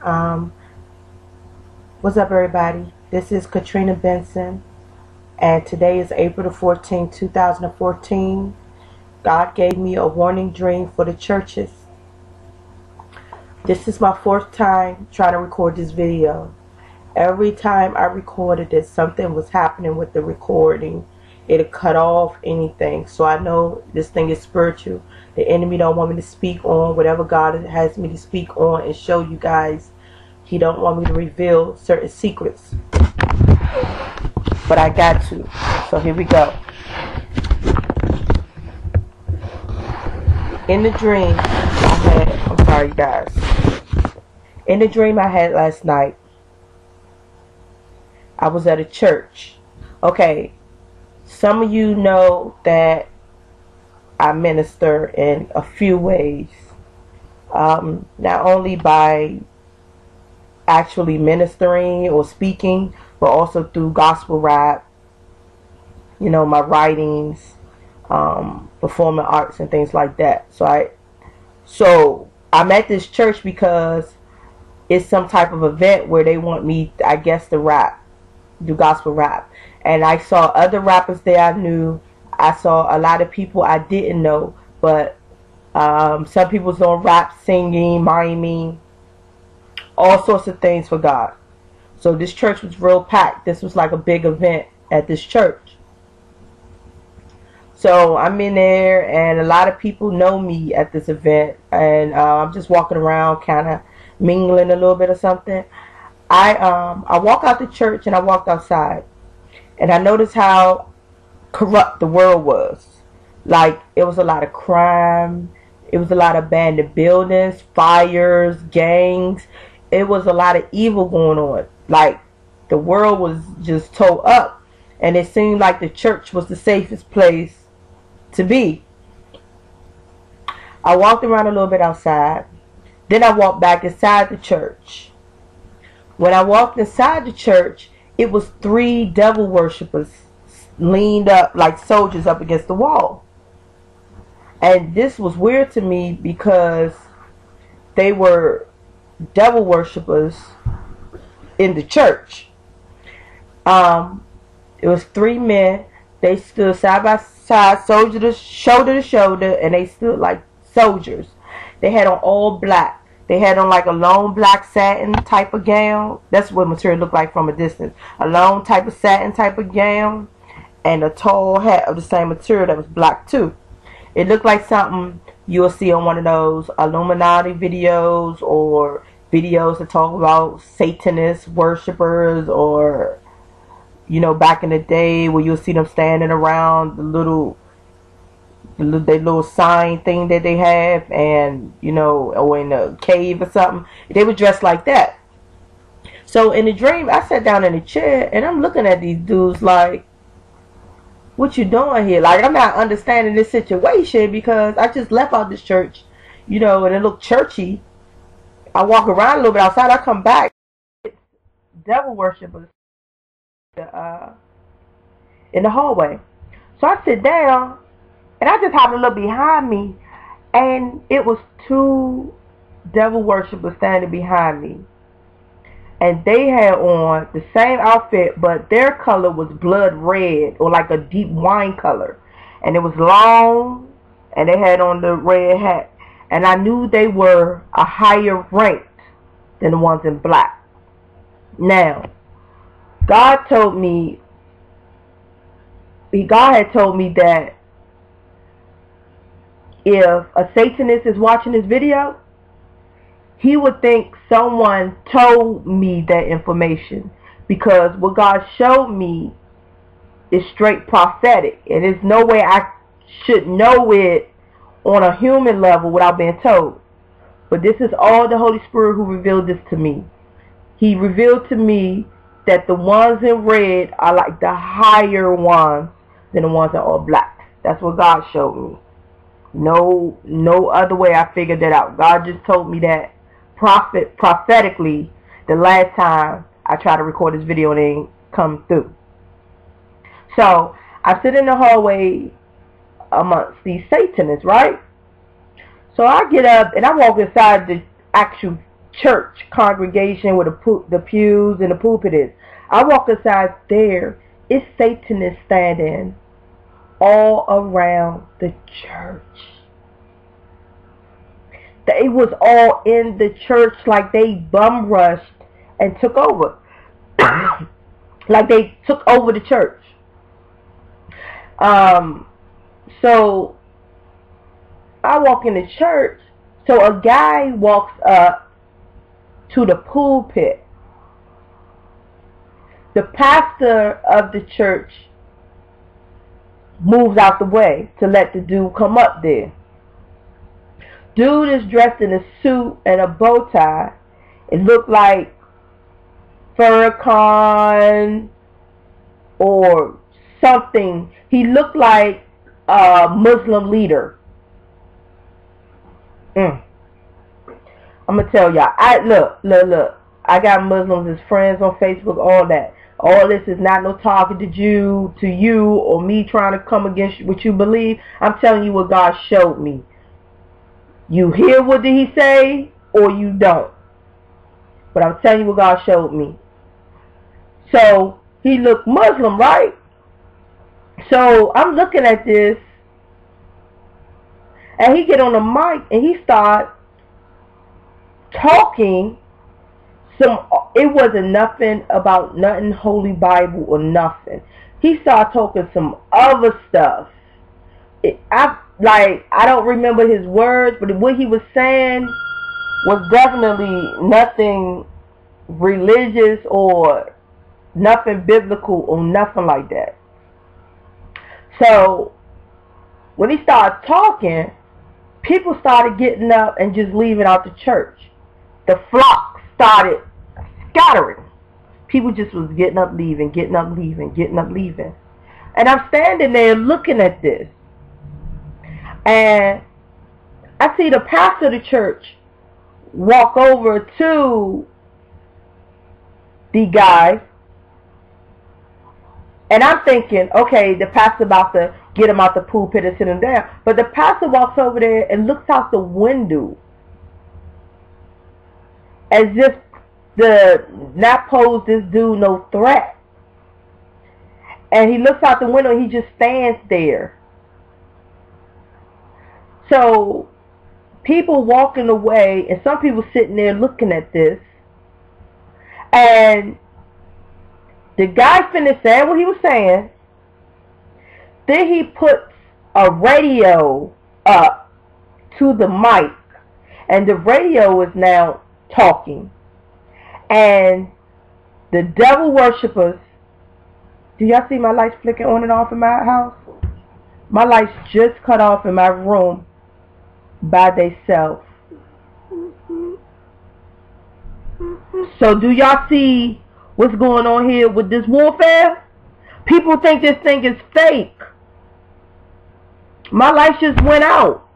Um, what's up, everybody? This is Katrina Benson, and today is April the 14th, 2014. God gave me a warning dream for the churches. This is my fourth time trying to record this video. Every time I recorded it, something was happening with the recording. It cut off anything. So I know this thing is spiritual. The enemy don't want me to speak on whatever God has me to speak on and show you guys. He don't want me to reveal certain secrets. But I got to. So here we go. In the dream I had, I'm sorry you guys. In the dream I had last night, I was at a church. Okay, some of you know that I minister in a few ways. Not only by actually ministering or speaking, but also through gospel rap, you know, my writings, performing arts and things like that. So I'm at this church because it's some type of event where they want me, I guess, to rap, do gospel rap. And I saw other rappers there I knew. I saw a lot of people I didn't know, but some people's doing rap, singing, miming, all sorts of things for God. So this church was real packed. This was like a big event at this church. So I'm in there, and a lot of people know me at this event, and I'm just walking around, kind of mingling a little bit or something. I walk out the church, and I walked outside, and I noticed how corrupt the world was. Like, it was a lot of crime. It was a lot of abandoned buildings, fires, gangs. It was a lot of evil going on. Like, the world was just tore up, and it seemed like the church was the safest place to be. I walked around a little bit outside. Then I walked back inside the church. When I walked inside the church, it was 3 devil worshippers leaned up like soldiers up against the wall. And this was weird to me because they were devil worshippers in the church. It was 3 men. They stood side by side, shoulder to shoulder, and they stood like soldiers. They had on all black. They had on like a long black satin type of gown. That's what material looked like from a distance. A long type of satin type of gown, and a tall hat of the same material that was black too. It looked like something you'll see on one of those Illuminati videos, or videos that talk about Satanist worshippers, or, you know, back in the day where you'll see them standing around the little sign thing that they have, and, you know, or in a cave or something. They were dressed like that. So in the dream, I sat down in a chair, and I'm looking at these dudes like, what you doing here? Like, I'm not understanding this situation, because I just left out this church, you know, and it looked churchy. I walk around a little bit outside. I come back. It's devil worshippers in the hallway. So I sit down, and I just happened to look behind me, and it was 2 devil worshippers standing behind me. And they had on the same outfit, but their color was blood red, or like a deep wine color. And it was long, and they had on the red hat. And I knew they were a higher ranked than the ones in black. Now, God had told me that if a Satanist is watching this video, he would think someone told me that information, because what God showed me is straight prophetic, and there's no way I should know it on a human level without being told. But this is all the Holy Spirit who revealed this to me. He revealed to me that the ones in red are like the higher ones than the ones that are all black. That's what God showed me. No other way I figured that out. God just told me that prophetically the last time I tried to record this video and it didn't come through. So I sit in the hallway amongst these Satanists, right? So I get up and I walk inside the actual church congregation where the pews and the pulpit is. I walk inside there. It's Satanists standing all around the church. They was all in the church like they bum rushed and took over. Like they took over the church. So I walk in the church. So a guy walks up to the pulpit. The pastor of the church moves out the way to let the dude come up there. Dude is dressed in a suit and a bow tie. It looked like Farrakhan or something. He looked like a Muslim leader. I'm gonna tell y'all. Look. I got Muslims as friends on Facebook. All that. All this is not no talking to you, or me trying to come against what you believe. I'm telling you what God showed me. You hear what did He say, or you don't. But I'm telling you what God showed me. So he looked Muslim, right? So I'm looking at this, and he get on the mic and he start talking some. It wasn't nothing about nothing Holy Bible or nothing. He started talking some other stuff. I don't remember his words, but what he was saying was definitely nothing religious or nothing biblical or nothing like that. So when he started talking, people started getting up and just leaving out the church. The flock started scattering. People just was getting up, leaving, getting up, leaving, getting up, leaving. And I'm standing there looking at this. And I see the pastor of the church walk over to the guy. And I'm thinking, okay, the pastor about to get him out the pulpit and sit him down. But the pastor walks over there and looks out the window as if not pose this dude no threat. And he looks out the window and he just stands there. So people walking away and some people sitting there looking at this. And the guy finished saying what he was saying. Then he puts a radio up to the mic. And the radio is now talking. And the devil worshippers. Do y'all see my lights flicking on and off in my house? My lights just cut off in my room by themselves. So do y'all see what's going on here with this warfare? People think this thing is fake. My lights just went out.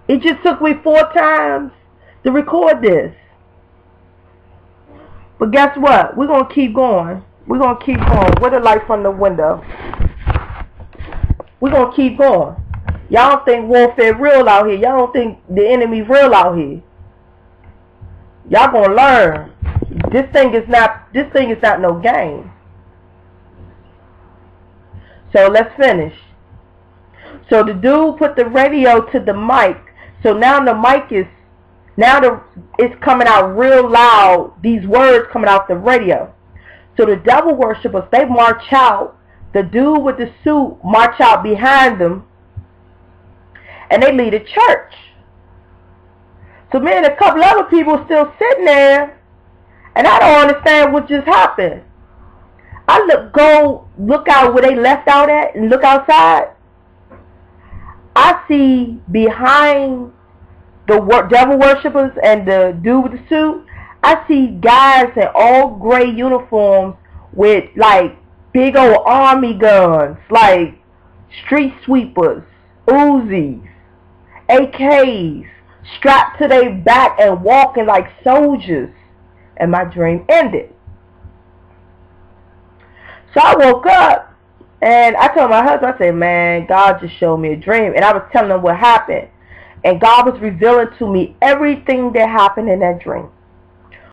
It just took me 4 times to record this. But guess what? We're going to keep going. We're going to keep going. Where the light from the window? We're going to keep going. Y'all don't think warfare real out here. Y'all don't think the enemy real out here. Y'all going to learn. This thing is not no game. So let's finish. So the dude put the radio to the mic. So now the mic is it's coming out real loud. These words coming out the radio. So the devil worshippers, they march out. The dude with the suit march out behind them. And they lead a church. So me and a couple other people still sitting there. And I don't understand what just happened. I go look out where they left out at and look outside. I see behind the devil worshippers and the dude with the suit, I see guys in all gray uniforms with like big old army guns, like street sweepers, Uzis, AKs, strapped to their back and walking like soldiers. And my dream ended. So I woke up and I told my husband, I said, man, God just showed me a dream. And I was telling him what happened. And God was revealing to me everything that happened in that dream.